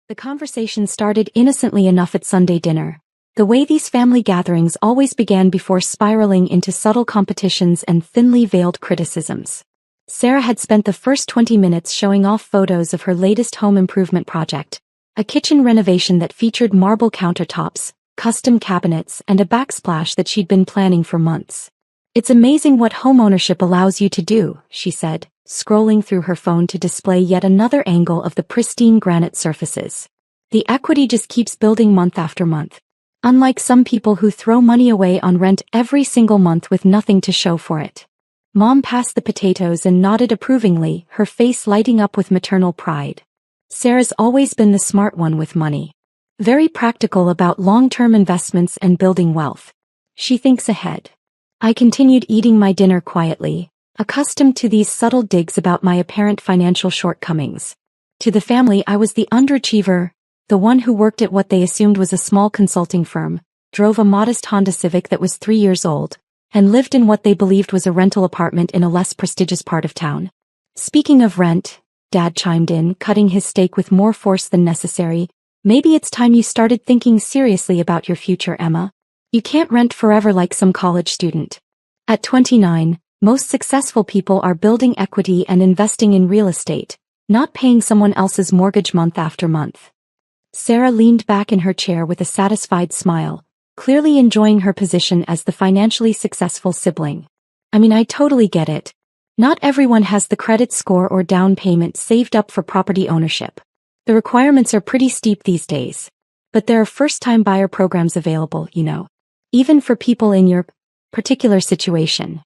The conversation started innocently enough at Sunday dinner. The way these family gatherings always began before spiraling into subtle competitions and thinly veiled criticisms. Sarah had spent the first 20 minutes showing off photos of her latest home improvement project, a kitchen renovation that featured marble countertops, custom cabinets, and a backsplash that she'd been planning for months. "It's amazing what homeownership allows you to do," she said, scrolling through her phone to display yet another angle of the pristine granite surfaces. "The equity just keeps building month after month. Unlike some people who throw money away on rent every single month with nothing to show for it." Mom passed the potatoes and nodded approvingly, her face lighting up with maternal pride. Sarah's always been the smart one with money. Very practical about long-term investments and building wealth. She thinks ahead. I continued eating my dinner quietly, accustomed to these subtle digs about my apparent financial shortcomings. To the family, I was the underachiever, the one who worked at what they assumed was a small consulting firm, drove a modest Honda Civic that was 3 years old, and lived in what they believed was a rental apartment in a less prestigious part of town. "Speaking of rent," Dad chimed in, cutting his steak with more force than necessary, "maybe it's time you started thinking seriously about your future, Emma. You can't rent forever like some college student. At 29, most successful people are building equity and investing in real estate, not paying someone else's mortgage month after month." Sarah leaned back in her chair with a satisfied smile, clearly enjoying her position as the financially successful sibling. "I mean, I totally get it. Not everyone has the credit score or down payment saved up for property ownership. The requirements are pretty steep these days. But there are first-time buyer programs available, even for people in your particular situation."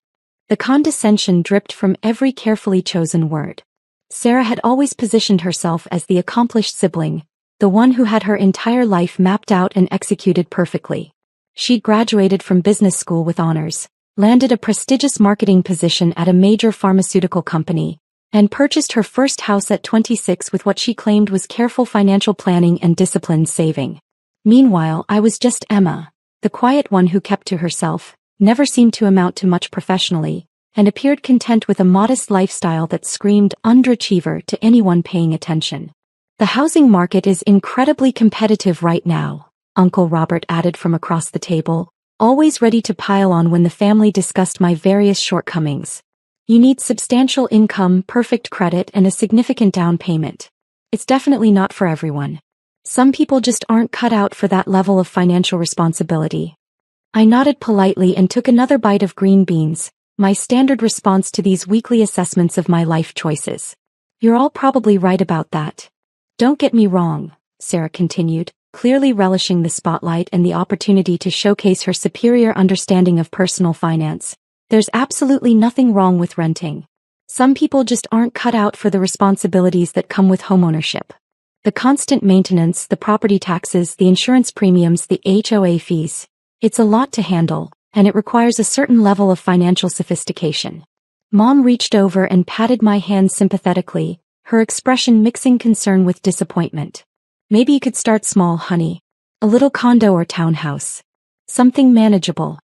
The condescension dripped from every carefully chosen word. Sarah had always positioned herself as the accomplished sibling, the one who had her entire life mapped out and executed perfectly. She'd graduated from business school with honors, landed a prestigious marketing position at a major pharmaceutical company, and purchased her first house at 26 with what she claimed was careful financial planning and disciplined saving. Meanwhile, I was just Emma, the quiet one who kept to herself, never seemed to amount to much professionally, and appeared content with a modest lifestyle that screamed underachiever to anyone paying attention. "The housing market is incredibly competitive right now," Uncle Robert added from across the table, always ready to pile on when the family discussed my various shortcomings. "You need substantial income, perfect credit, and a significant down payment. It's definitely not for everyone. Some people just aren't cut out for that level of financial responsibility." I nodded politely and took another bite of green beans, my standard response to these weekly assessments of my life choices. "You're all probably right about that. Don't get me wrong," Sarah continued, clearly relishing the spotlight and the opportunity to showcase her superior understanding of personal finance. "There's absolutely nothing wrong with renting. Some people just aren't cut out for the responsibilities that come with homeownership. The constant maintenance, the property taxes, the insurance premiums, the HOA fees. It's a lot to handle, and it requires a certain level of financial sophistication." Mom reached over and patted my hand sympathetically, her expression mixing concern with disappointment. "Maybe you could start small, honey. A little condo or townhouse. Something manageable.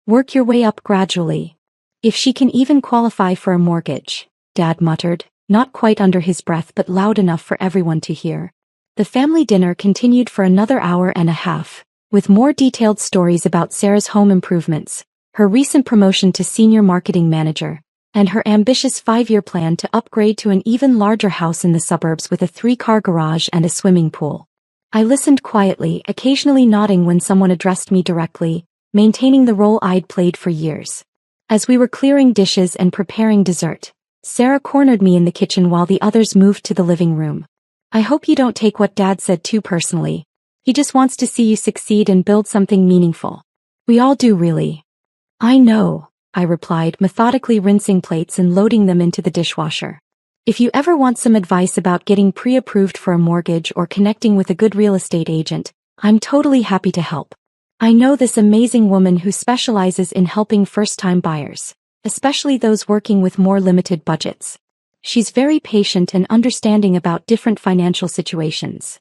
Work your way up gradually. If she can even qualify for a mortgage," Dad muttered, not quite under his breath but loud enough for everyone to hear. The family dinner continued for another hour and a half, with more detailed stories about Sarah's home improvements, her recent promotion to senior marketing manager, and her ambitious 5-year plan to upgrade to an even larger house in the suburbs with a 3-car garage and a swimming pool. I listened quietly, occasionally nodding when someone addressed me directly, maintaining the role I'd played for years. As we were clearing dishes and preparing dessert, Sarah cornered me in the kitchen while the others moved to the living room. "I hope you don't take what Dad said too personally. He just wants to see you succeed and build something meaningful. We all do, really." "I know," I replied, methodically rinsing plates and loading them into the dishwasher. "If you ever want some advice about getting pre-approved for a mortgage or connecting with a good real estate agent, I'm totally happy to help. I know this amazing woman who specializes in helping first-time buyers, especially those working with more limited budgets. She's very patient and understanding about different financial situations."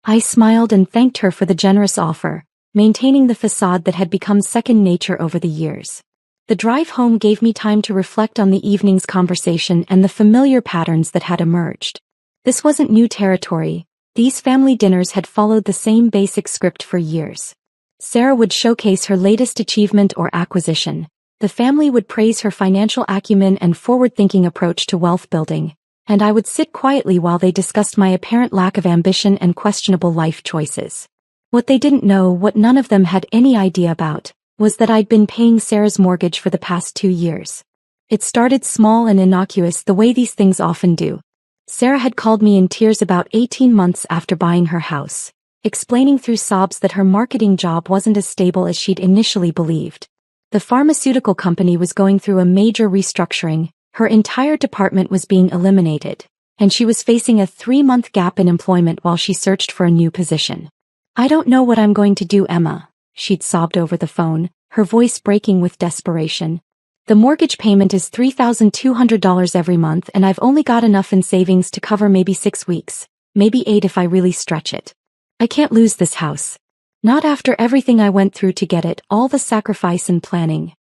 I smiled and thanked her for the generous offer, maintaining the facade that had become second nature over the years. The drive home gave me time to reflect on the evening's conversation and the familiar patterns that had emerged. This wasn't new territory, These family dinners had followed the same basic script for years. Sarah would showcase her latest achievement or acquisition. The family would praise her financial acumen and forward-thinking approach to wealth building, and I would sit quietly while they discussed my apparent lack of ambition and questionable life choices. What they didn't know, what none of them had any idea about, was that I'd been paying Sarah's mortgage for the past 2 years. It started small and innocuous, the way these things often do. Sarah had called me in tears about 18 months after buying her house, explaining through sobs that her marketing job wasn't as stable as she'd initially believed. The pharmaceutical company was going through a major restructuring, her entire department was being eliminated, and she was facing a 3-month gap in employment while she searched for a new position. "I don't know what I'm going to do, Emma," she'd sobbed over the phone, her voice breaking with desperation. "The mortgage payment is $3,200 every month, and I've only got enough in savings to cover maybe 6 weeks, maybe 8 if I really stretch it. I can't lose this house. Not after everything I went through to get it, all the sacrifice and planning."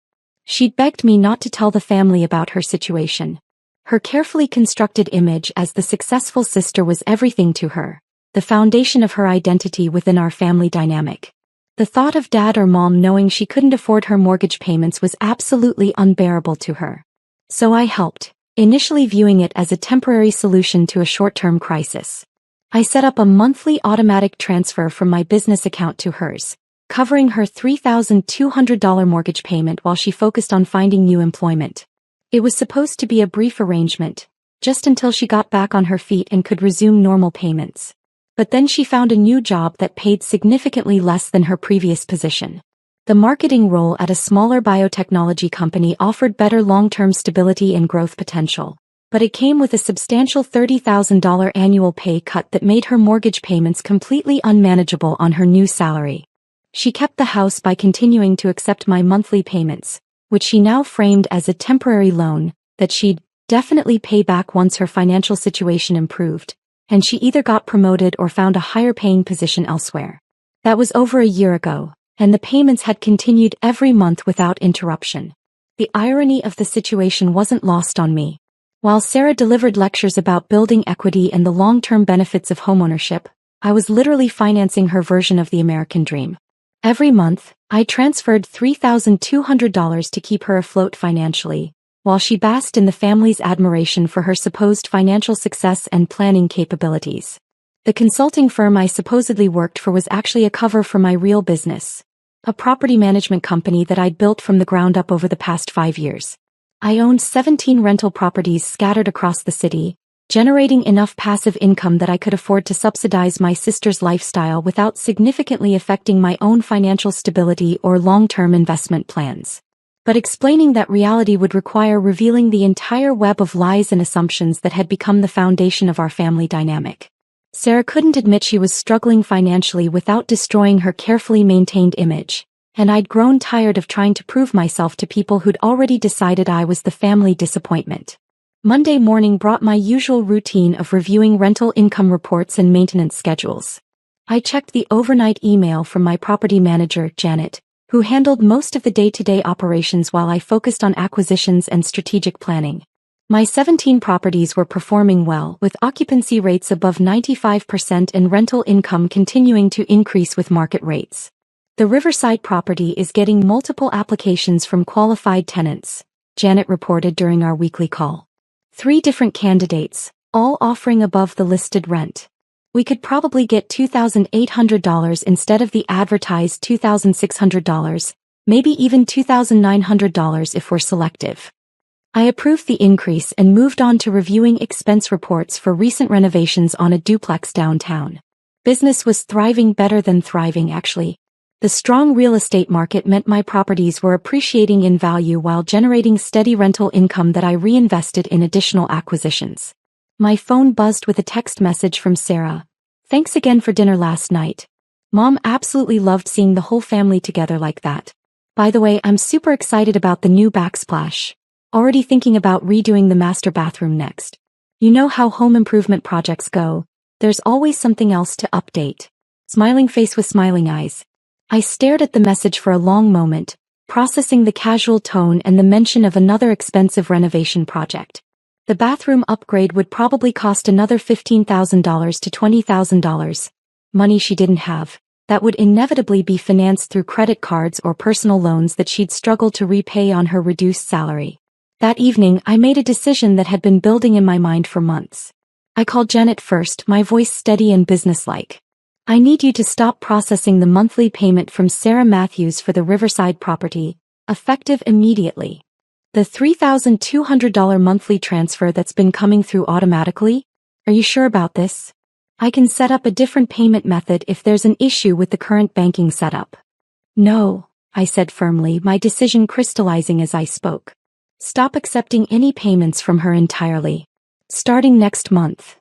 She'd begged me not to tell the family about her situation. Her carefully constructed image as the successful sister was everything to her, the foundation of her identity within our family dynamic. The thought of dad or mom knowing she couldn't afford her mortgage payments was absolutely unbearable to her. So I helped, initially viewing it as a temporary solution to a short-term crisis. I set up a monthly automatic transfer from my business account to hers, covering her $3,200 mortgage payment while she focused on finding new employment. It was supposed to be a brief arrangement, just until she got back on her feet and could resume normal payments. But then she found a new job that paid significantly less than her previous position. The marketing role at a smaller biotechnology company offered better long-term stability and growth potential, but it came with a substantial $30,000 annual pay cut that made her mortgage payments completely unmanageable on her new salary. She kept the house by continuing to accept my monthly payments, which she now framed as a temporary loan that she'd definitely pay back once her financial situation improved, and she either got promoted or found a higher-paying position elsewhere. That was over a year ago, and the payments had continued every month without interruption. The irony of the situation wasn't lost on me. While Sarah delivered lectures about building equity and the long-term benefits of homeownership, I was literally financing her version of the American dream. Every month, I transferred $3,200 to keep her afloat financially, while she basked in the family's admiration for her supposed financial success and planning capabilities. The consulting firm I supposedly worked for was actually a cover for my real business, a property management company that I'd built from the ground up over the past 5 years. I owned 17 rental properties scattered across the city, generating enough passive income that I could afford to subsidize my sister's lifestyle without significantly affecting my own financial stability or long-term investment plans. But explaining that reality would require revealing the entire web of lies and assumptions that had become the foundation of our family dynamic. Sarah couldn't admit she was struggling financially without destroying her carefully maintained image, and I'd grown tired of trying to prove myself to people who'd already decided I was the family disappointment. Monday morning brought my usual routine of reviewing rental income reports and maintenance schedules. I checked the overnight email from my property manager, Janet, who handled most of the day-to-day operations while I focused on acquisitions and strategic planning. My 17 properties were performing well, with occupancy rates above 95% and rental income continuing to increase with market rates. The Riverside property is getting multiple applications from qualified tenants, Janet reported during our weekly call. 3 different candidates, all offering above the listed rent. We could probably get $2,800 instead of the advertised $2,600, maybe even $2,900 if we're selective. I approved the increase and moved on to reviewing expense reports for recent renovations on a duplex downtown. Business was thriving, better than thriving actually. The strong real estate market meant my properties were appreciating in value while generating steady rental income that I reinvested in additional acquisitions. My phone buzzed with a text message from Sarah. "Thanks again for dinner last night. Mom absolutely loved seeing the whole family together like that. By the way, I'm super excited about the new backsplash. Already thinking about redoing the master bathroom next. You know how home improvement projects go, there's always something else to update." Smiling face with smiling eyes. I stared at the message for a long moment, processing the casual tone and the mention of another expensive renovation project. The bathroom upgrade would probably cost another $15,000 to $20,000. Money she didn't have. That would inevitably be financed through credit cards or personal loans that she'd struggle to repay on her reduced salary. That evening, I made a decision that had been building in my mind for months. I called Janet first, my voice steady and businesslike. I need you to stop processing the monthly payment from Sarah Matthews for the Riverside property, effective immediately. The $3,200 monthly transfer that's been coming through automatically? Are you sure about this? I can set up a different payment method if there's an issue with the current banking setup. No, I said firmly, my decision crystallizing as I spoke. Stop accepting any payments from her entirely. Starting next month.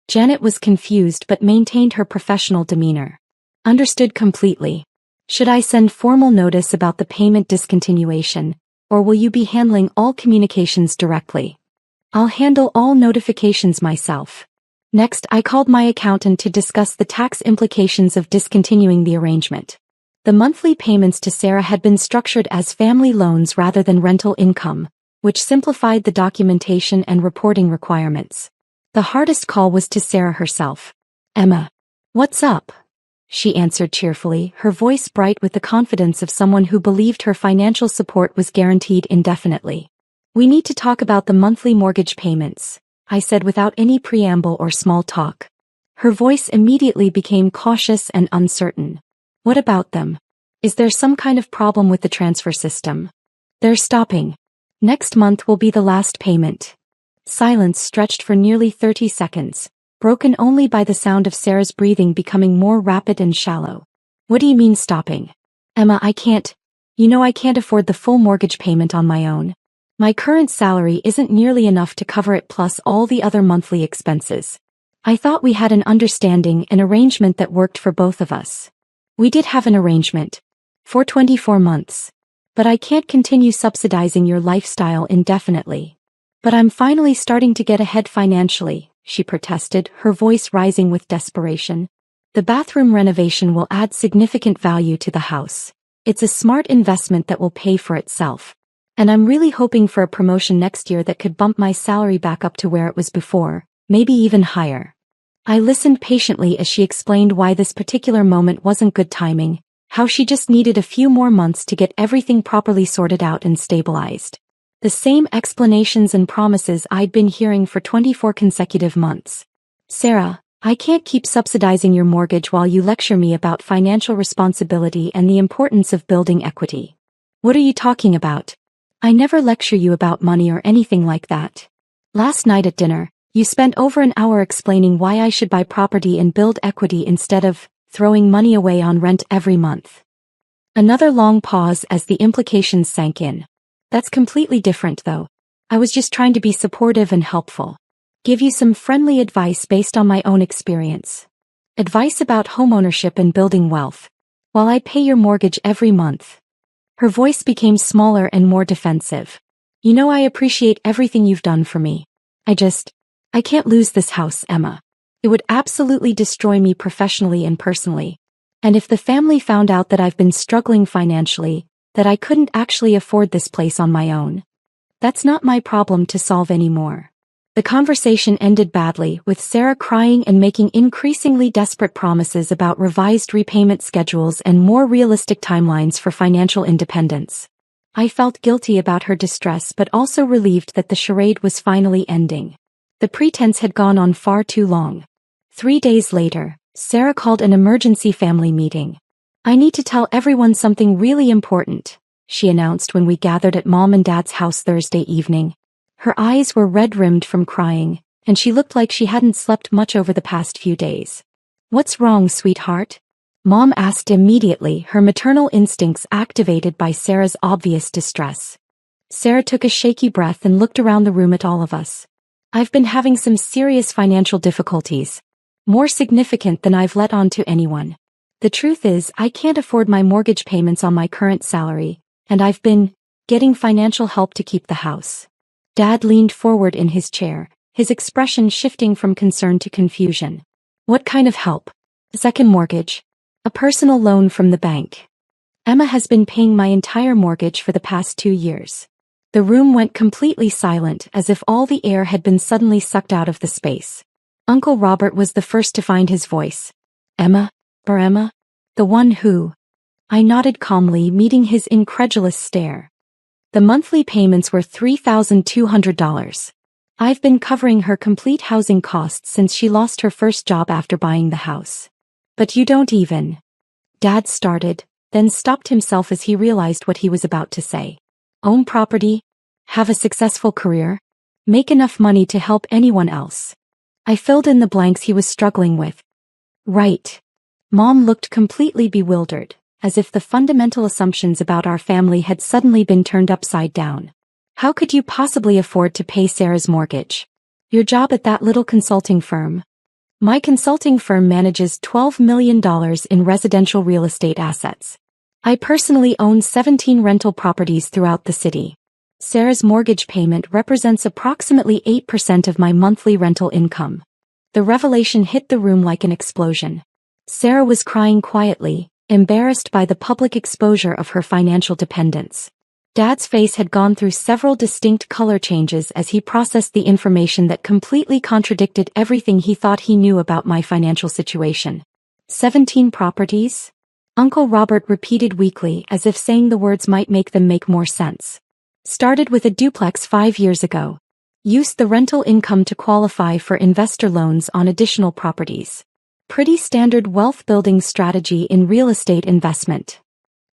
Janet was confused but maintained her professional demeanor. Understood completely. Should I send formal notice about the payment discontinuation, or will you be handling all communications directly? I'll handle all notifications myself. Next, I called my accountant to discuss the tax implications of discontinuing the arrangement. The monthly payments to Sarah had been structured as family loans rather than rental income, which simplified the documentation and reporting requirements. The hardest call was to Sarah herself. Emma. What's up? She answered cheerfully, her voice bright with the confidence of someone who believed her financial support was guaranteed indefinitely. We need to talk about the monthly mortgage payments, I said without any preamble or small talk. Her voice immediately became cautious and uncertain. What about them? Is there some kind of problem with the transfer system? They're stopping. Next month will be the last payment. Silence stretched for nearly 30 seconds, broken only by the sound of Sarah's breathing becoming more rapid and shallow. What do you mean stopping? Emma, I can't afford the full mortgage payment on my own. My current salary isn't nearly enough to cover it plus all the other monthly expenses. I thought we had an arrangement that worked for both of us. We did have an arrangement. For 24 months. But I can't continue subsidizing your lifestyle indefinitely. But I'm finally starting to get ahead financially, she protested, her voice rising with desperation. The bathroom renovation will add significant value to the house. It's a smart investment that will pay for itself. And I'm really hoping for a promotion next year that could bump my salary back up to where it was before, maybe even higher. I listened patiently as she explained why this particular moment wasn't good timing, how she just needed a few more months to get everything properly sorted out and stabilized. The same explanations and promises I'd been hearing for 24 consecutive months. Sarah, I can't keep subsidizing your mortgage while you lecture me about financial responsibility and the importance of building equity. What are you talking about? I never lecture you about money or anything like that. Last night at dinner, you spent over an hour explaining why I should buy property and build equity instead of throwing money away on rent every month. Another long pause as the implications sank in. That's completely different though. I was just trying to be supportive and helpful. Give you some friendly advice based on my own experience. Advice about homeownership and building wealth. While I pay your mortgage every month. Her voice became smaller and more defensive. You know I appreciate everything you've done for me. I can't lose this house, Emma. It would absolutely destroy me professionally and personally. And if the family found out that I've been struggling financially, that I couldn't actually afford this place on my own. That's not my problem to solve anymore. The conversation ended badly, with Sarah crying and making increasingly desperate promises about revised repayment schedules and more realistic timelines for financial independence. I felt guilty about her distress but also relieved that the charade was finally ending. The pretense had gone on far too long. 3 days later, Sarah called an emergency family meeting. I need to tell everyone something really important, she announced when we gathered at Mom and Dad's house Thursday evening. Her eyes were red-rimmed from crying, and she looked like she hadn't slept much over the past few days. What's wrong, sweetheart? Mom asked immediately, her maternal instincts activated by Sarah's obvious distress. Sarah took a shaky breath and looked around the room at all of us. I've been having some serious financial difficulties. More significant than I've let on to anyone. The truth is, I can't afford my mortgage payments on my current salary, and I've been getting financial help to keep the house. Dad leaned forward in his chair, his expression shifting from concern to confusion. What kind of help? A second mortgage? A personal loan from the bank. Emma has been paying my entire mortgage for the past 2 years. The room went completely silent, as if all the air had been suddenly sucked out of the space. Uncle Robert was the first to find his voice. Emma? Emma? The one who? I nodded calmly, meeting his incredulous stare. The monthly payments were $3,200. I've been covering her complete housing costs since she lost her first job after buying the house. But you don't even. Dad started, then stopped himself as he realized what he was about to say. Own property? Have a successful career? Make enough money to help anyone else? I filled in the blanks he was struggling with. Right. Mom looked completely bewildered, as if the fundamental assumptions about our family had suddenly been turned upside down. How could you possibly afford to pay Sarah's mortgage? Your job at that little consulting firm? My consulting firm manages $12 million in residential real estate assets. I personally own 17 rental properties throughout the city. Sarah's mortgage payment represents approximately 8% of my monthly rental income. The revelation hit the room like an explosion. Sarah was crying quietly, embarrassed by the public exposure of her financial dependence. Dad's face had gone through several distinct color changes as he processed the information that completely contradicted everything he thought he knew about my financial situation. 17 properties? Uncle Robert repeated weakly, as if saying the words might make them make more sense. Started with a duplex 5 years ago. Used the rental income to qualify for investor loans on additional properties. Pretty standard wealth-building strategy in real estate investment.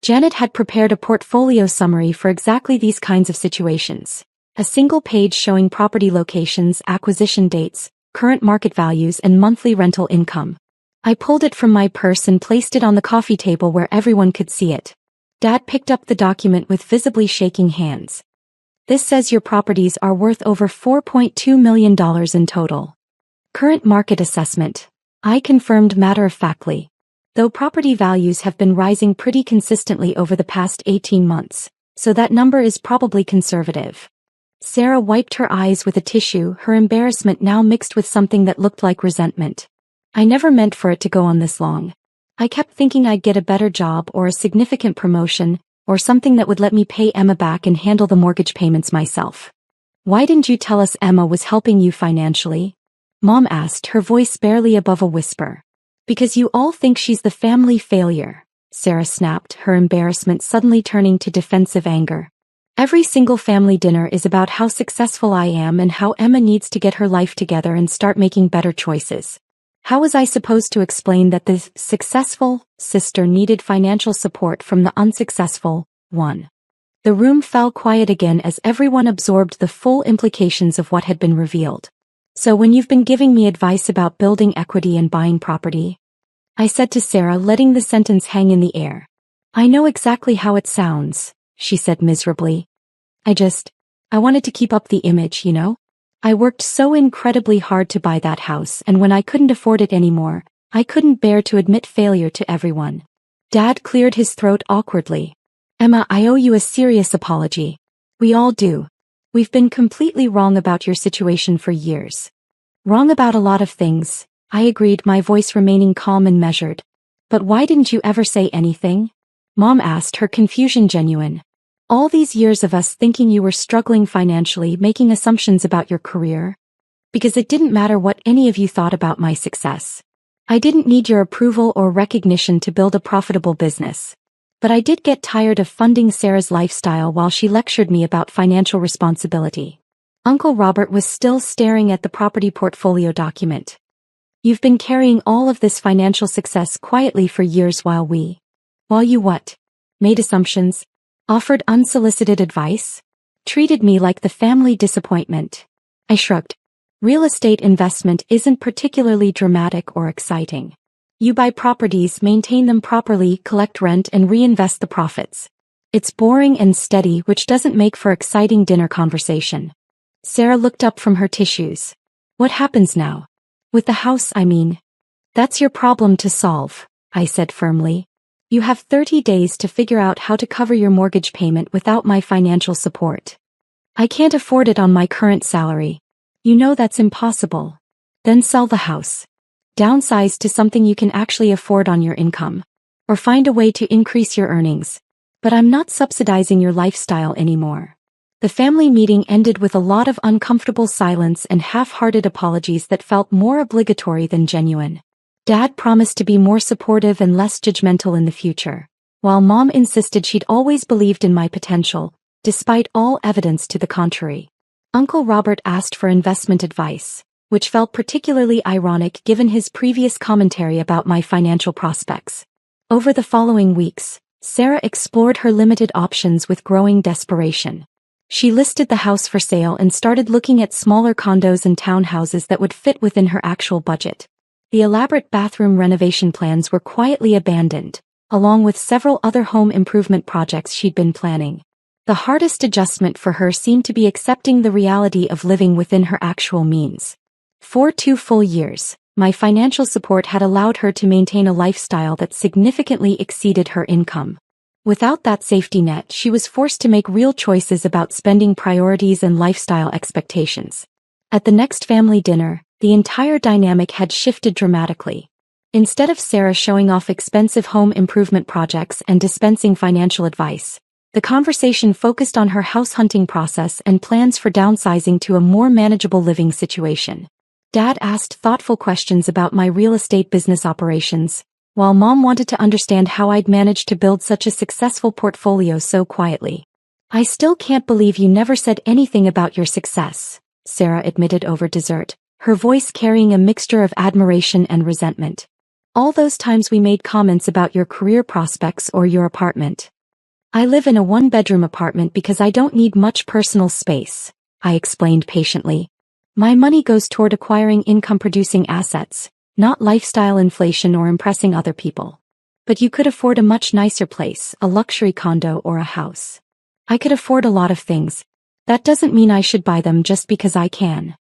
Janet had prepared a portfolio summary for exactly these kinds of situations. A single page showing property locations, acquisition dates, current market values, and monthly rental income. I pulled it from my purse and placed it on the coffee table where everyone could see it. Dad picked up the document with visibly shaking hands. This says your properties are worth over $4.2 million in total. Current market assessment. I confirmed matter-of-factly. Though property values have been rising pretty consistently over the past 18 months, so that number is probably conservative. Sarah wiped her eyes with a tissue, her embarrassment now mixed with something that looked like resentment. I never meant for it to go on this long. I kept thinking I'd get a better job or a significant promotion, or something that would let me pay Emma back and handle the mortgage payments myself. Why didn't you tell us Emma was helping you financially? Mom asked, her voice barely above a whisper. Because you all think she's the family failure, Sarah snapped, her embarrassment suddenly turning to defensive anger. Every single family dinner is about how successful I am and how Emma needs to get her life together and start making better choices. How was I supposed to explain that the successful sister needed financial support from the unsuccessful one? The room fell quiet again as everyone absorbed the full implications of what had been revealed. So when you've been giving me advice about building equity and buying property? I said to Sarah, letting the sentence hang in the air. I know exactly how it sounds, she said miserably. I wanted to keep up the image, you know? I worked so incredibly hard to buy that house, and when I couldn't afford it anymore, I couldn't bear to admit failure to everyone. Dad cleared his throat awkwardly. Emma, I owe you a serious apology. We all do. We've been completely wrong about your situation for years. Wrong about a lot of things, I agreed, my voice remaining calm and measured. But why didn't you ever say anything? Mom asked, her confusion genuine. All these years of us thinking you were struggling financially, making assumptions about your career? Because it didn't matter what any of you thought about my success. I didn't need your approval or recognition to build a profitable business. But I did get tired of funding Sarah's lifestyle while she lectured me about financial responsibility. Uncle Robert was still staring at the property portfolio document. You've been carrying all of this financial success quietly for years while you what? Made assumptions? Offered unsolicited advice? Treated me like the family disappointment. I shrugged. Real estate investment isn't particularly dramatic or exciting. You buy properties, maintain them properly, collect rent, and reinvest the profits. It's boring and steady, which doesn't make for exciting dinner conversation. Sarah looked up from her tissues. What happens now? With the house, I mean. That's your problem to solve, I said firmly. You have 30 days to figure out how to cover your mortgage payment without my financial support. I can't afford it on my current salary. You know that's impossible. Then sell the house. Downsize to something you can actually afford on your income. Or find a way to increase your earnings. But I'm not subsidizing your lifestyle anymore. The family meeting ended with a lot of uncomfortable silence and half-hearted apologies that felt more obligatory than genuine. Dad promised to be more supportive and less judgmental in the future, while Mom insisted she'd always believed in my potential, despite all evidence to the contrary. Uncle Robert asked for investment advice, which felt particularly ironic given his previous commentary about my financial prospects. Over the following weeks, Sarah explored her limited options with growing desperation. She listed the house for sale and started looking at smaller condos and townhouses that would fit within her actual budget. The elaborate bathroom renovation plans were quietly abandoned, along with several other home improvement projects she'd been planning. The hardest adjustment for her seemed to be accepting the reality of living within her actual means. For 2 full years, my financial support had allowed her to maintain a lifestyle that significantly exceeded her income. Without that safety net, she was forced to make real choices about spending priorities and lifestyle expectations. At the next family dinner, the entire dynamic had shifted dramatically. Instead of Sarah showing off expensive home improvement projects and dispensing financial advice, the conversation focused on her house hunting process and plans for downsizing to a more manageable living situation. Dad asked thoughtful questions about my real estate business operations, while Mom wanted to understand how I'd managed to build such a successful portfolio so quietly. "I still can't believe you never said anything about your success," Sarah admitted over dessert, her voice carrying a mixture of admiration and resentment. "All those times we made comments about your career prospects or your apartment." "I live in a 1-bedroom apartment because I don't need much personal space," I explained patiently. "My money goes toward acquiring income-producing assets, not lifestyle inflation or impressing other people." "But you could afford a much nicer place, a luxury condo or a house." "I could afford a lot of things. That doesn't mean I should buy them just because I can."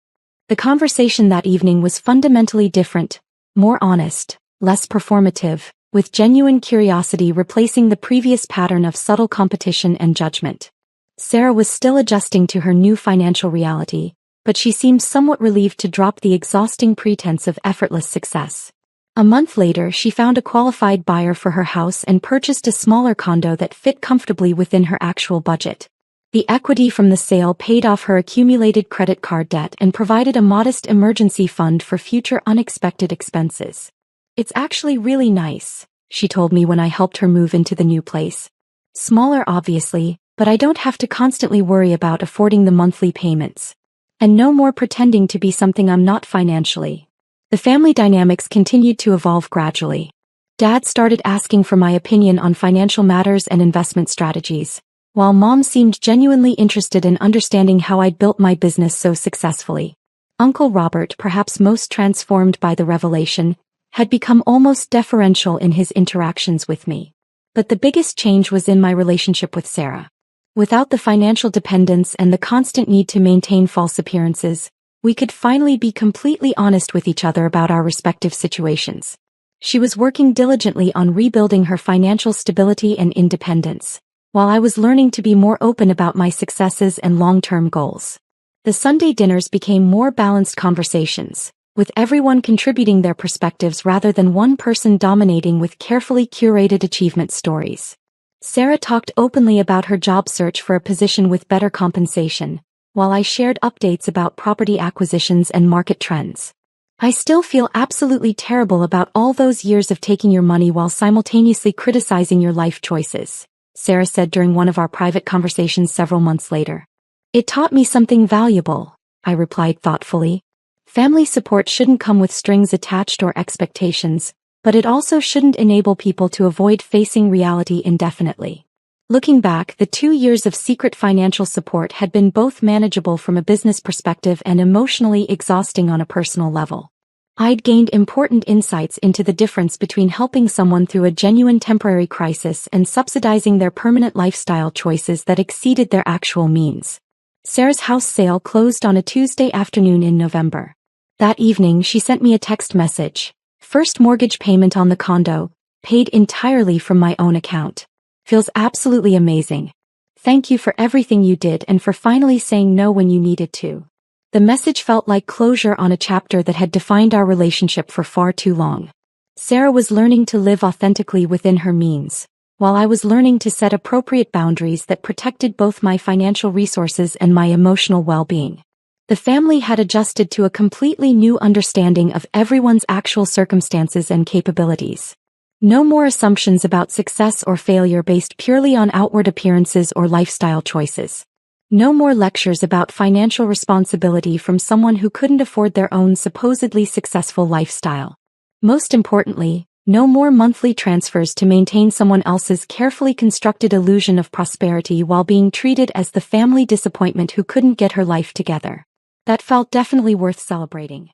The conversation that evening was fundamentally different, more honest, less performative, with genuine curiosity replacing the previous pattern of subtle competition and judgment. Sarah was still adjusting to her new financial reality, but she seemed somewhat relieved to drop the exhausting pretense of effortless success. A month later, she found a qualified buyer for her house and purchased a smaller condo that fit comfortably within her actual budget. The equity from the sale paid off her accumulated credit card debt and provided a modest emergency fund for future unexpected expenses. "It's actually really nice," she told me when I helped her move into the new place. "Smaller obviously, but I don't have to constantly worry about affording the monthly payments. And no more pretending to be something I'm not financially." The family dynamics continued to evolve gradually. Dad started asking for my opinion on financial matters and investment strategies, while Mom seemed genuinely interested in understanding how I'd built my business so successfully. Uncle Robert, perhaps most transformed by the revelation, had become almost deferential in his interactions with me. But the biggest change was in my relationship with Sarah. Without the financial dependence and the constant need to maintain false appearances, we could finally be completely honest with each other about our respective situations. She was working diligently on rebuilding her financial stability and independence, while I was learning to be more open about my successes and long-term goals. The Sunday dinners became more balanced conversations, with everyone contributing their perspectives rather than one person dominating with carefully curated achievement stories. Sarah talked openly about her job search for a position with better compensation, while I shared updates about property acquisitions and market trends. "I still feel absolutely terrible about all those years of taking your money while simultaneously criticizing your life choices," Sarah said during one of our private conversations several months later. "It taught me something valuable," I replied thoughtfully. "Family support shouldn't come with strings attached or expectations, but it also shouldn't enable people to avoid facing reality indefinitely." Looking back, the 2 years of secret financial support had been both manageable from a business perspective and emotionally exhausting on a personal level. I'd gained important insights into the difference between helping someone through a genuine temporary crisis and subsidizing their permanent lifestyle choices that exceeded their actual means. Sarah's house sale closed on a Tuesday afternoon in November. That evening, she sent me a text message. "First mortgage payment on the condo, paid entirely from my own account. Feels absolutely amazing. Thank you for everything you did and for finally saying no when you needed to." The message felt like closure on a chapter that had defined our relationship for far too long. Sarah was learning to live authentically within her means, while I was learning to set appropriate boundaries that protected both my financial resources and my emotional well-being. The family had adjusted to a completely new understanding of everyone's actual circumstances and capabilities. No more assumptions about success or failure based purely on outward appearances or lifestyle choices. No more lectures about financial responsibility from someone who couldn't afford their own supposedly successful lifestyle. Most importantly, no more monthly transfers to maintain someone else's carefully constructed illusion of prosperity while being treated as the family disappointment who couldn't get her life together. That felt definitely worth celebrating.